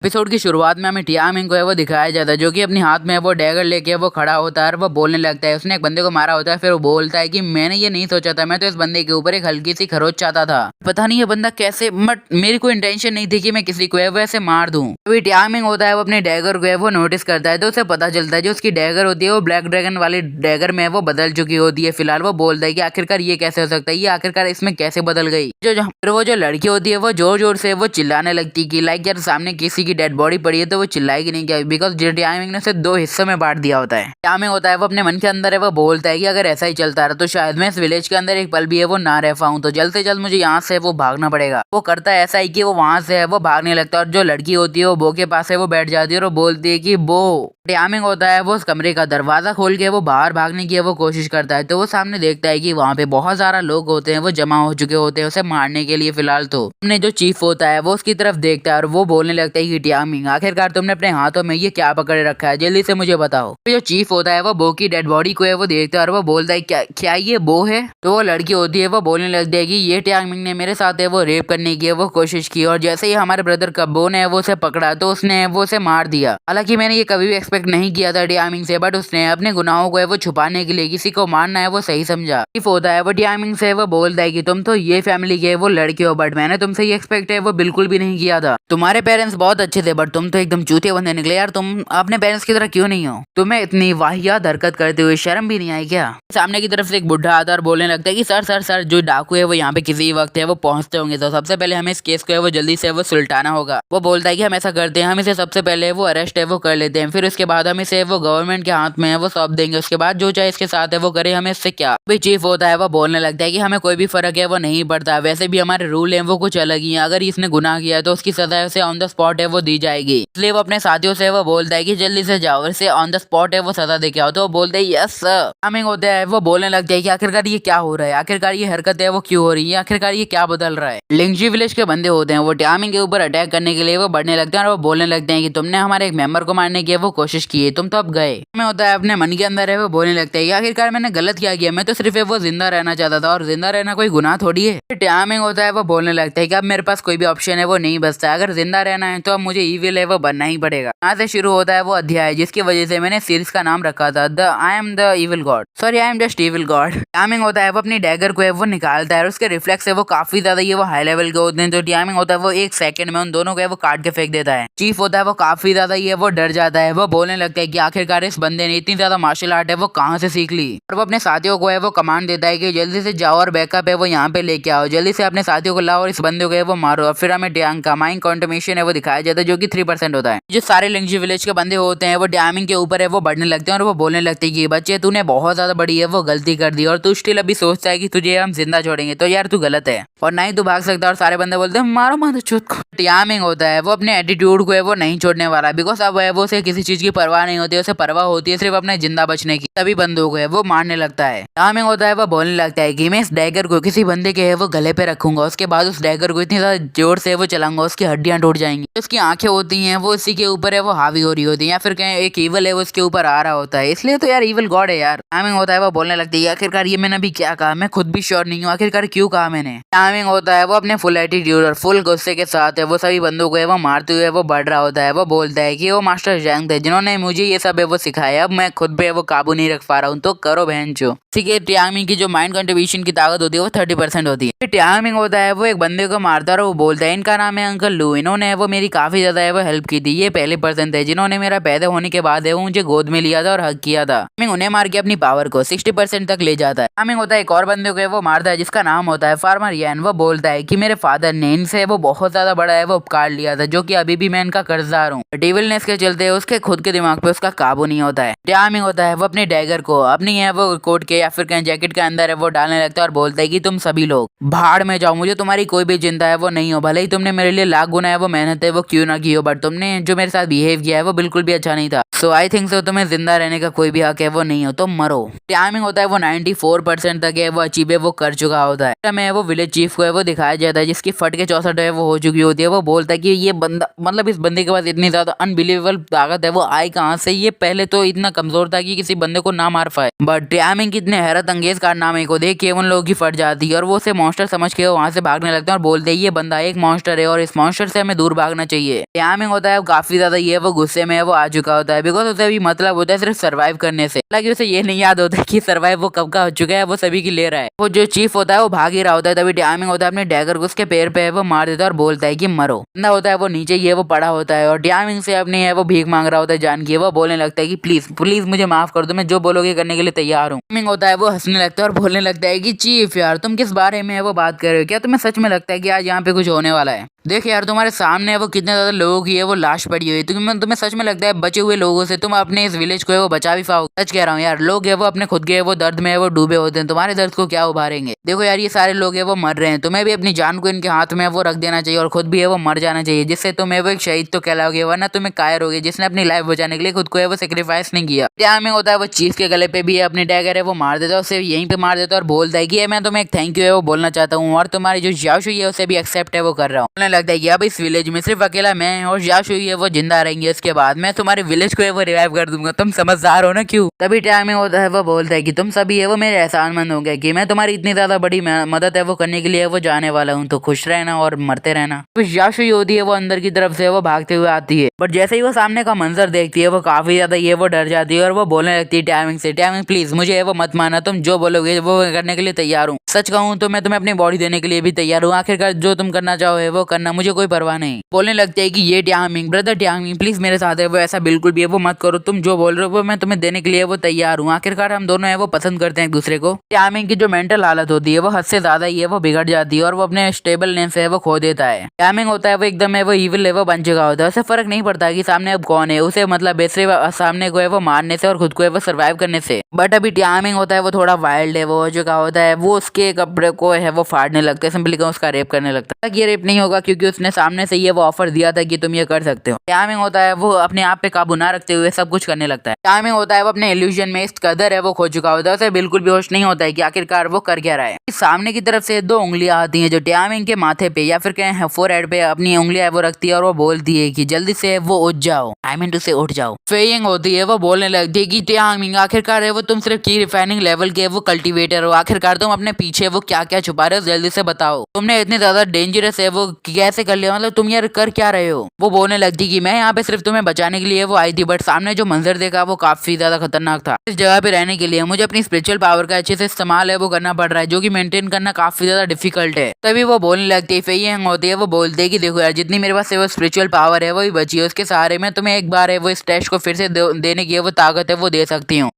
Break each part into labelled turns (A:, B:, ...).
A: Episode की शुरुआत में हमें टियामिंग को है वो दिखाया जाता है, जो कि अपने हाथ में वो डैगर लेके वो खड़ा होता है और वो बोलने लगता है। उसने एक बंदे को मारा होता है, फिर वो बोलता है कि मैंने ये नहीं सोचा था, मैं तो इस बंदे के ऊपर एक हल्की सी खरोच चाहता था। पता नहीं ये बंदा कैसे, बट मेरी कोई इंटेंशन नहीं थी कि मैं किसी को है वो ऐसे मार दूं। अभी टियामिंग होता है वो अपने डैगर को है वो नोटिस करता है, तो उसे पता चलता है जो उसकी डैगर होती है वो ब्लैक ड्रैगन वाली डैगर में वो बदल चुकी होती है। फिलहाल वो बोलता है कि आखिरकार ये कैसे हो सकता है, ये आखिरकार इसमें कैसे बदल गई। फिर वो जो लड़की होती है वो जोर जोर से वो चिल्लाने लगती है कि लाइक यार सामने किसी की डेड बॉडी पड़ी है तो वो चिल्लाएगी नहीं क्या, बिकॉज टियामिंग ने उसे 2 हिस्सों में बांट दिया होता है। टियामिंग होता है वो अपने मन के अंदर है वो बोलता है कि अगर ऐसा ही चलता रहा तो शायद मैं इस विलेज के अंदर एक पल भी है वो ना रह पाऊं, तो जल्द से जल्द मुझे यहाँ से वो भागना पड़ेगा। वो करता है ऐसा ही कि वो वहां से है वो भागने लगता है और जो लड़की होती है वो बो के पास है वो बैठ जाती है और वो बोलती है कि बो। टियामिंग होता है वो उस कमरे का दरवाजा खोल के वो बाहर भागने की वो कोशिश करता है, तो वो सामने देखता है कि वहाँ पे बहुत सारा लोग होते हैं वो जमा हो चुके होते हैं उसे मारने के लिए। फिलहाल तो हमने जो चीफ होता है वो उसकी तरफ देखता है और वो बोलने लगता है कि टियामिंग आखिरकार तुमने अपने हाथों में ये क्या पकड़े रखा है, जल्दी से मुझे बताओ। तो जो चीफ होता है वो बो की डेड बॉडी को है वो देखता है और वो बोलता है क्या ये बो है। तो वो लड़की होती है वो बोलने लगती है कि ये टियामिंग ने मेरे साथ है वो रेप करने की वो कोशिश की और जैसे ही हमारे ब्रदर कब्बो ने वो उसे पकड़ा तो उसने वो उसे मार दिया। हालांकि मैंने ये कभी भी एक्सपेक्ट नहीं किया था टियामिंग से, बट उसने अपने गुनाहों को है वो छुपाने के लिए किसी को मारना है वो सही समझा। चीफ होता है वो टियामिंग से वो बोलता है कि तुम तो ये फैमिली के वो लड़के हो, बट मैंने तुमसे ये एक्सपेक्ट है वो बिल्कुल भी नहीं किया था। तुम्हारे पेरेंट्स बहुत अच्छे थे बट तुम तो एकदम चूतिया बंदे निकले यार, तुम अपने पेरेंट्स की तरह क्यों नहीं हो, तुम्हें इतनी वाहियात हरकत करते हुए शर्म भी नहीं आई क्या। सामने की तरफ से एक बुढ़ा आता है और बोलने लगता है कि सर सर सर जो डाकू है वो यहाँ पे किसी वक्त है वो पहुंचते होंगे, तो सबसे पहले हमें इस केस को है वो जल्दी से वो सुलटाना होगा। वो बोलता है कि हम ऐसा करते हैं, हम इसे सबसे पहले वो अरेस्ट है वो कर लेते हैं, फिर उसके बाद हम इसे वो गवर्नमेंट के हाथ में है वो सौंप देंगे, उसके बाद जो चाहे इसके साथ है वो करे, हमें इससे क्या। भाई चीफ होता है वो बोलने लगता है कि हमें कोई भी फर्क है वो नहीं पड़ता, वैसे भी हमारे रूल है वो कुछ अलग ही है, अगर इसने गुनाह किया तो उसकी सजा उसे ऑन द स्पॉट है वो दी जाएगी। इसलिए वो अपने साथियों से वो बोलता है कि जल्दी से जाओ इसे ऑन द स्पॉट है वो सजा दे के आओ। तो वो बोलते हैं यस सर। टाइमिंग होता है वो बोलने लगता है कि आखिरकार ये क्या हो रहा है, आखिरकार ये हरकत है वो क्यों हो रही है, आखिरकार ये क्या बदल रहा है। लिंगजी विलेज के बंदे होते हैं वो टाइमिंग के ऊपर अटैक करने के लिए वो बढ़ने लगते हैं और वो बोलने लगते हैं कि तुमने हमारे एक मेंबर को मारने की वो कोशिश की है, तुम तो अब गए। में होता है अपने मन के अंदर है वो बोलने लगता है कि आखिरकार मैंने गलत क्या किया, मैं तो सिर्फ वो जिंदा रहना चाहता था और जिंदा रहना कोई गुनाह थोड़ी है। टाइमिंग होता है वो बोलने लगता है कि अब मेरे पास कोई भी ऑप्शन है वो नहीं बचता, अगर जिंदा रहना है तो अब मुझे ईविल है वो बनना ही पड़ेगा। यहाँ से शुरू होता है वो अध्याय जिसकी वजह से मैंने सीरीज का नाम रखा था the I am the evil God, sorry I am just evil God. Timing होता है वो अपनी डैगर को है वो निकालता है और उसके रिफ्लेक्स है वो काफी ज्यादा ये वो हाई लेवल के होते हैं, तो टाइमिंग होता है वो 1 सेकंड में उन दोनों को है वो काट के फेंक देता है। चीफ होता है वो काफी ज्यादा ये वो डर जाता है, वो बोलने लगता है कि आखिरकार इस बंदे ने इतनी ज्यादा मार्शल आर्ट है वो कहाँ से सीख ली, और वो अपने साथियों को है वो कमांड देता है कि जल्दी से जाओ और बैकअप है वो यहाँ पे लेके आओ, जल्दी से अपने साथियों को लाओ और इस बंदे को है वो मारो। और फिर हमें डैंग का माइंड कॉन्टमिशन है वो दिखाया जाता है जो कि 3% होता है। जो सारे लिंगजी विलेज के बंदे होते हैं वो डैमिंग के ऊपर है वो बढ़ने लगते हैं और वो बोलने लगते हैं कि बच्चे तूने बहुत ज्यादा बड़ी है वो गलती कर दी और तू स्टिल अभी सोचता है कि तुझे हम जिंदा छोड़ेंगे, तो यार तू गलत है और ना ही तू भाग सकता। और सारे बंदे बोलते हैं मारो मारो चुत को। डैमिंग होता है वो अपने एटीट्यूड को है वो नहीं छोड़ने वाला, बिकॉज अब वो उसे किसी चीज की परवाह नहीं होती, उसे परवाह होती है सिर्फ अपने जिंदा बचने की। सभी बंदों को है वो मारने लगता है। डैमिंग होता है वो बोलने लगता है कि मैं इस डैगर को किसी बंदे के है वो गले पे रखूंगा, उसके बाद उस डैगर को इतनी ज्यादा जोर से वो चलाऊंगा उसकी हड्डियां टूट जाएंगी, उसकी आंखें होती हैं वो इसी के ऊपर है वो हावी हो रही होती है, या फिर कहीं एक ईवल है वो उसके ऊपर आ रहा होता है, इसलिए तो यार ईवल गॉड है यार। टाइमिंग होता है वो बोलने लगती है आखिरकार ये मैंने अभी क्या कहा, मैं खुद भी श्योर नहीं हूँ आखिरकार क्यों कहा मैंने। टाइमिंग होता है वो अपने फुल एटीट्यूड और फुल गुस्से के साथ है वो सभी बंदों को है वो मारते हुए वो बढ़ रहा होता है। वो बोलता है कि वो मास्टर जैंग थे जिन्होंने मुझे ये सब है वो सिखाया, अब मैं खुद पे वो काबू नहीं रख पा रहा हूँ, तो करो बहन चो। टाइमिंग की जो माइंड कंट्रीब्यूशन की ताकत होती है वो 30% होती है। टाइमिंग होता है वो एक बंदे को मारता है और वो बोलता है इनका नाम है अंकल लू, इन्होंने वो मेरी काफी ज्यादा है वो हेल्प की थी, ये पहले पर्सन थे जिन्होंने मेरा पैदा होने के बाद है वो मुझे गोद में लिया था और हक किया था। टाइमिंग उन्हें मार के अपनी पावर को 60% तक ले जाता है। टाइमिंग होता है एक और बंदे को वो मारता है जिसका नाम होता है फार्मर यान। वो बोलता है कि मेरे फादर ने इनसे वो बहुत ज्यादा बड़ा है वो उपकार लिया था जो कि अभी भी मैं इनका कर्जदार हूँ, इविलनेस के चलते उसके खुद के दिमाग पे उसका काबू नहीं होता है। टाइमिंग होता है वो अपने डैगर को अपनी है वो कोट के या फिर कहीं जैकेट के अंदर है वो डालने लगता है और बोलता है कि तुम सभी लोग भाड़ में जाओ, मुझे तुम्हारी कोई भी चिंता है वो नहीं हो, भले ही तुमने मेरे लिए लाख गुना है वो मेहनत है वो क्यों ना की हो, बट तुमने जो मेरे साथ बिहेव किया है वो बिल्कुल भी अच्छा नहीं था। सो आई थिंक सो तुम्हें जिंदा रहने का कोई भी हक है वो नहीं हो, तो मरो। टाइमिंग होता है वो 94% तक है वो अचीव है वो कर चुका होता है। हमें वो विलेज चीफ को है वो दिखाया जाता है जिसकी फट के 64 है वो हो चुकी होती है। वो बोलता है कि ये बंदा मतलब इस बंदे के पास इतनी ज्यादा अनबिलीवेबल ताकत है, वो आई कहाँ से? ये पहले तो इतना कमजोर था कि किसी बंदे को ना मार पाए, बट टाइमिंग कितने हैरत अंगेज कारनामे को देख के उन लोगों की फट जाती है और वो उसे मॉन्स्टर समझ के वहां से भागने लगते हैं और बोलते हैं ये बंदा एक मॉन्स्टर है और इस मॉन्स्टर से हमें दूर भागना चाहिए। टाइमिंग होता है काफी ज्यादा ये वो गुस्से में वो आ चुका होता है बिकॉज उसे भी मतलब होता है सिर्फ सर्वाइव करने से, हालांकि उसे ये नहीं याद होता कि सर्वाइव वो कब का हो चुका है, वो सभी की ले रहा है। वो जो चीफ होता है वो भाग ही रहा होता है, तभी टाइमिंग होता है अपने डैगर को उसके पैर पे वो मार देता है और बोलता है कि मरो। बंदा होता है वो नीचे ये वो पड़ा होता है और टाइमिंग से अपनी है वो भीख मांग रहा होता है जान की। वो बोलने लगता है कि प्लीज प्लीज मुझे माफ कर दो, मैं जो बोलोगे करने के लिए तैयार हूँ। टाइमिंग होता है वो हंसने लगता है और बोलने लगता है कि चीफ यार तुम किस बारे में वो बात कर रहे हो? क्या तुम्हें सच में लगता है कि आज यहाँ पे कुछ होने वाला है? देख यार तुम्हारे सामने वो कितने ज्यादा लोगों की है वो लाश पड़ी हुई है, तुम्हें सच में लगता है बचे हुए लोगों से तुम अपने इस विलेज को है वो बचा भी पाओगे? सच कह रहा हूँ यार, लोग है वो अपने खुद के वो दर्द में है वो डूबे होते हैं, तुम्हारे दर्द को क्या उभारेंगे? देखो यार ये सारे लोग है वो मर रहे हैं, तुम्हें भी अपनी जान को इनके हाथ में वो रख देना चाहिए और खुद भी है वो मर जाना चाहिए, जिससे तुम्हें वो एक शहीद तो कहलाओगे, वरना तुम्हें कायर होगे जिसने अपनी लाइफ बचाने के लिए खुद को है वो सेक्रीफाइस नहीं किया। टाइमिंग होता है वो चीफ के गले पे भी है अपनी डैगर है वो मार देता है, उसे यहीं पे मार देता है और बोलता है कि मैं तुम्हें एक थैंक यू है वो बोलना चाहता हूँ और तुम्हारी जो जाशुई है उसे भी एक्सेप्ट है वो कर रहा हूँ। बोलने लगता है कि अब इस विलेज में सिर्फ अकेला मैं और जाशुई है वो जिंदा रहेंगे, उसके बाद मैं तुम्हारे विलेज को है वो रिवाइव कर दूंगा, तुम समझदार हो ना? क्यों? तभी टाइमिंग होता है वो बोलता है कि तुम सभी है वो मेरे एहसानमंद होंगे कि मैं तुम्हारी इतनी ज्यादा बड़ी मदद है वो करने के लिए वो जाने वाला हूँ, तो खुश रहना और मरते रहना। तो जाशुई होती है वो अंदर की तरफ से वो भागते हुए आती है, बट जैसे ही वो सामने का मंजर देखती है वो काफी ज्यादा ये वो डर जाती है और वो बोलने लगती है टाइमिंग से, टाइमिंग प्लीज मुझे है वो मत माना, तुम जो बोलोगे वो करने के लिए तैयार हूँ, सच कहूँ तो मैं तुम्हें अपनी बॉडी देने के लिए भी तैयार हूँ, आखिरकार जो तुम करना चाहो है वो करना, मुझे कोई परवाह नहीं। बोलने लगते है कि ये टाइमिंग ब्रदर टाइमिंग प्लीज मेरे साथ है वो ऐसा बिल्कुल भी है वो मत करो, तुम जो बोल रहे हो वो मैं तुम्हें देने के लिए वो तैयार हूँ, आखिरकार हम दोनों है वो पसंद करते हैं एक दूसरे को। टाइमिंग की जो मेंटल हालत होती है वो हद से ज्यादा ही है वो बिगड़ जाती है और वो अपने स्टेबल नेम से वो खो देता है। टाइमिंग होता है वो एकदम है वो इविल है वो बन चुका होता है, उसे फर्क नहीं पड़ता कि सामने अब कौन है, उसे मतलब बेसरे सामने को है वो मारने से और खुद को है वो सर्वाइव करने से। बट अभी टाइमिंग होता है वो थोड़ा वाइल्ड है वो हो चुका होता है, वो उसके कपड़े को है वो फाड़ने लगता है, सिंपली उसका रेप करने लगता है। ये रेप नहीं होगा क्योंकि उसने सामने से ये वो ऑफर दिया था कि तुम ये कर सकते हो। टाइमिंग होता है वो अपने आप पे काबू ना रखते हुए सब कुछ करने लगता है। टाइमिंग होता है वो अपने इल्यूजन में इस कदर है वो खो चुका होता है, उसे बिल्कुल भी होश नहीं होता है कि आखिरकार वो कर क्या रहा है। सामने की तरफ से दो उंगलियां आती हैं जो टाइमिंग के माथे पे या फिर कहें फोरहेड पे अपनी उंगलियां वो रखती है और वो बोलती है कि जल्दी से वो उठ जाओ, आई मीन टू से उठ जाओ। फेइंग होती है वो बोलने लगती है कि टाइमिंग आखिरकार है वो तुम सिर्फ की रिफाइनिंग लेवल के वो कल्टीवेटर हो, आखिरकार तुम अपने पीछे वो क्या क्या छुपा रहे हो, जल्दी से बताओ, तुमने इतने ज्यादा डेंजरस है वो कैसे कर लिया, मतलब तुम यार कर क्या रहे हो? वो बोलने लगती कि मैं यहाँ पे सिर्फ तुम्हें बचाने के लिए वो आई थी, बट सामने जो मंजर देखा वो काफी ज्यादा खतरनाक था। इस जगह पे रहने के लिए मुझे अपनी स्पिरिचुअल पावर का अच्छे से इस्तेमाल है वो करना पड़ रहा है, जो कि मेंटेन करना काफी ज्यादा डिफिकल्ट है। तभी वो बोलने लगती है, फेइंग होती है वो बोलते है कि देखो यार जितनी मेरे पास वो स्पिरिचुअल पावर है वो भी बची है, उसके सहारे में तुम्हें एक बार है वो इस टेस्ट को फिर से देने की वो ताकत है वो दे सकती हूँ।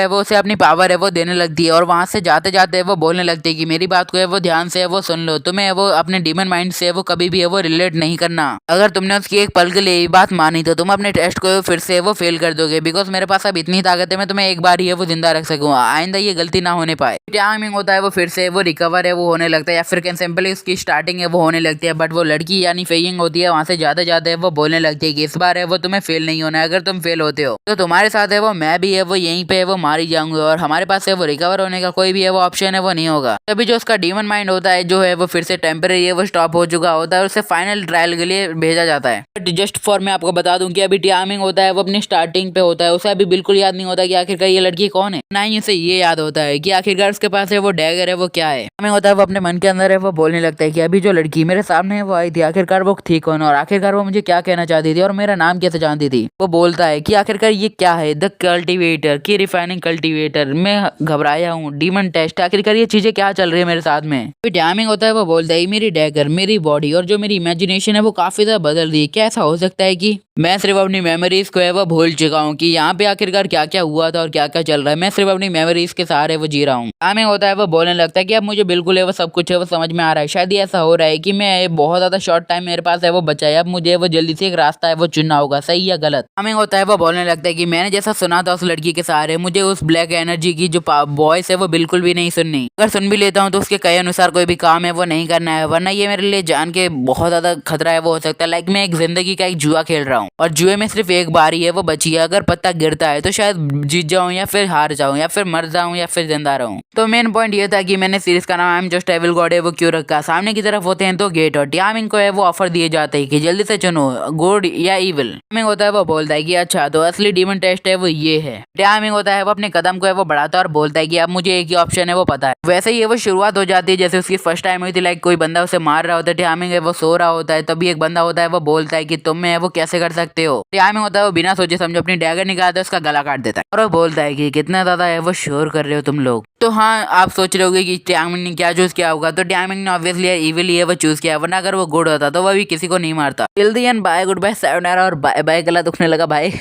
A: वो उसे अपनी पावर है वो देने लगती है और वहां से जाते जाते वो बोलने लगती है कि मेरी बात को है वो ध्यान से वो सुन लो, तुम्हें वो अपने डीमन माइंड से वो कभी भी है वो रिलेट नहीं करना, अगर तुमने उसकी एक पल के लिए बात मानी तो तुम अपने टेस्ट को फिर से वो फेल कर दोगे, बिकॉज मेरे पास अब इतनी ताकत है मैं तुम्हें एक बार ही है वो जिंदा रख सकूंगा, आइंदा ये गलती ना होने पाए। टाइमिंग होता है वो फिर से वो रिकवर है वो होने लगता है या फिर सिंपली उसकी स्टार्टिंग है वो होने लगती है, बट वो लड़की यानी फेइंग होती है वहां से जाते जाते वो बोलने लगती है कि इस बार है वो तुम्हें फेल नहीं होना है, अगर तुम फेल होते हो तो तुम्हारे साथ है वो मैं भी है वो यहीं पे वो मारी जाऊंगा और हमारे पास है वो रिकवर होने का कोई भी है वो ऑप्शन है वो नहीं होगा। तभी जो उसका डीमन माइंड होता है जो है वो फिर से टेम्परेरी है वो स्टॉप हो चुका होता है और उसे फाइनल ट्रायल के लिए भेजा जाता है। बट जस्ट फॉर मैं आपको बता दूं कि अभी टाइमिंग होता है वो अपनी स्टार्टिंग पे होता है, उसे अभी बिल्कुल याद नहीं होता कि आखिरकार ये लड़की कौन है, ना ही उसे ये याद होता है कि आखिरकार उसके पास है वो डैगर है वो क्या है। टाइमिंग होता है वो अपने मन के अंदर है वो बोलने लगता है कि अभी जो लड़की मेरे सामने है वो आई थी आखिरकार वो थी कौन और आखिरकार वो मुझे क्या कहना चाहती थी और मेरा नाम कैसे जानती थी। वो बोलता है कि आखिरकार ये क्या है, द कल्टीवेटर की रिफाइनिंग कल्टीवेटर, मैं घबराया हूँ, डीमन टेस्ट, आखिरकार ये चीजें क्या चल रही है मेरे साथ में। टाइमिंग होता है वो बोलता है मेरी डैगर मेरी बॉडी और जो मेरी इमेजिनेशन है वो काफी ज्यादा बदल रही है, क्या ऐसा हो सकता है कि मैं सिर्फ अपनी मेमोरीज को है वो भूल चुका हूँ कि यहाँ पे आखिरकार क्या क्या हुआ था और क्या क्या चल रहा है, मैं सिर्फ अपनी मेमोरीज के सहारे वो जी रहा हूँ। टाइमिंग होता है वो बोलने लगता है कि अब मुझे बिल्कुल है वो सब कुछ है वो समझ में आ रहा है, शायद ये ऐसा हो रहा है कि मैं बहुत ज्यादा शॉर्ट टाइम मेरे पास है वो बचा है, अब मुझे वो जल्दी से एक रास्ता है वो चुनना होगा, सही या गलत। टाइमिंग होता है वो बोलने लगता है कि मैंने जैसा सुना था उस लड़की के सहारे मुझे उस ब्लैक एनर्जी की जो वॉइस है वो बिल्कुल भी नहीं सुननी, अगर सुन भी लेता हूँ तो उसके कहे अनुसार कोई भी काम है वो नहीं करना है, वरना ये मेरे लिए जान के बहुत ज्यादा खतरा है वो हो सकता है। लाइक मैं एक जिंदगी का एक जुआ खेल रहा हूँ और जुए में सिर्फ एक बारी है वो बची है, अगर पत्ता गिरता है तो शायद जीत जाऊं या फिर हार जाऊं या फिर मर जाऊं या फिर जिंदा रहूं। तो मेन पॉइंट ये था कि मैंने सीरीज का नाम I am just evil god है वो क्यों रखा। सामने की तरफ होते हैं तो गेट और टियामिंग को है वो ऑफर दिए जाते हैं कि जल्दी से चुनो गुड या इविल। टियामिंग होता है वो बोलता है कि अच्छा तो असली डीमन टेस्ट है वो ये है। टियामिंग होता है वो अपने कदम को है वो बढ़ाता है और बोलता है कि अब मुझे एक ही ऑप्शन है वो पता है। वैसे ही वो शुरुआत हो जाती है जैसे उसकी फर्स्ट टाइम हुई थी। लाइक कोई बंदा उसे मार रहा होता है, टियामिंग है वो सो रहा होता है, तभी एक बंदा होता है वो बोलता है कि तुम में है वो कैसे कर सकते हो। टियामिंग होता है वो बिना सोचे समझे अपनी डैगर निकालता है उसका गला काट देता है और वो बोलता है कि कितना ज्यादा है वो शोर कर रहे हो तुम लोग। तो हाँ आप सोच रहे होगे कि टियामिंग ने क्या चूज किया होगा, तो टियामिंग ने ऑब्वियसली इविल ही है वो चूज किया, वरना अगर वो गुड होता तो वो भी किसी को नहीं मारता। Till the end bye good bye सायोनारा और बाय बाय, गला दुखने लगा भाई।